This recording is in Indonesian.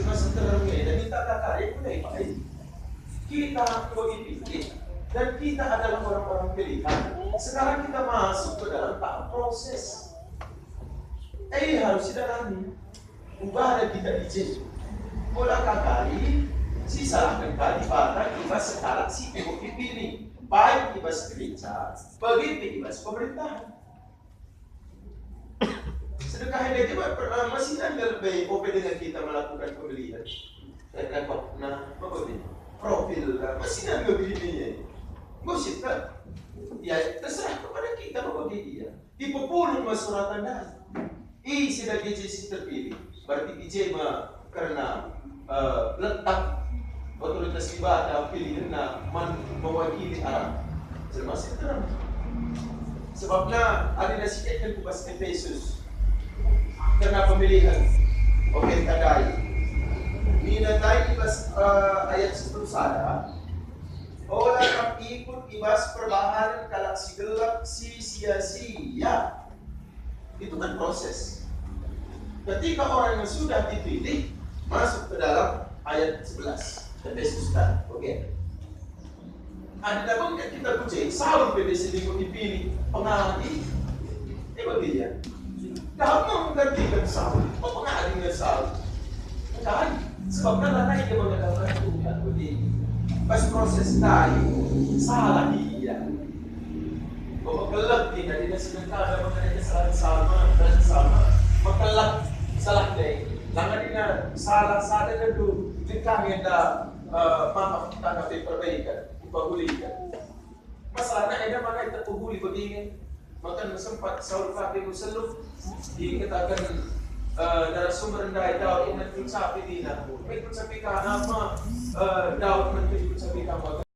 masa terangnya dan kita kakak mulai baik. Kita kau dipilih dan kita adalah orang-orang pilihan. Sekarang kita masuk ke dalam tahap proses. Harus didalami. Ubah ada kita ijin. Mula kali si salahkan kali pada kita sekarang si ibu dipilih. Baik ibas gereja, begitu ibas pemerintahan. Sedekah ini juga masih ada lebih open dengan kita melakukan pembelian. Saya nah, apa ini? Profil masih ada begini. Musik kan? Ya terserah kepada kita apa dia. Di pepuluh masyarakat dah. Sudah GJC terpilih. Berarti IJ karena letak otoritas ibadah pilihan mewakili Arab. Termasuk terang. Sebabnya ada nasihat yang kubas Efesus karena pemilihan. Oke, tadai. Minadai ibas ayat 10 sada. Olah kap ikut ibas perbaharan kalak si gelap si sia-sia. Itu kan proses. Ketika orang yang sudah dipilih masuk ke dalam ayat 11. Efesus tadi, oke. Ada dapat kita puji, Saul PBC dipilih pengalih. Bagaimana? Kamu menggantikan Saul, pengalih dengan Saul. Bukan, sebabnya lain dia mengatakan Tuhan begini. Pas proses tadi, salah dia. Kau kelak tidak sebentar ada mengenai kesalahan sama, makelak salah dia. Langan dia salah dulu. Jika kita maaf kita nggak perbaikan, dipahulukan. Masalahnya ada mana kita pahuli begini, maka sempat Saul pakai muselup, dikatakan dari sumber daya Daud yang sapi dina, ikut sapi karena Daud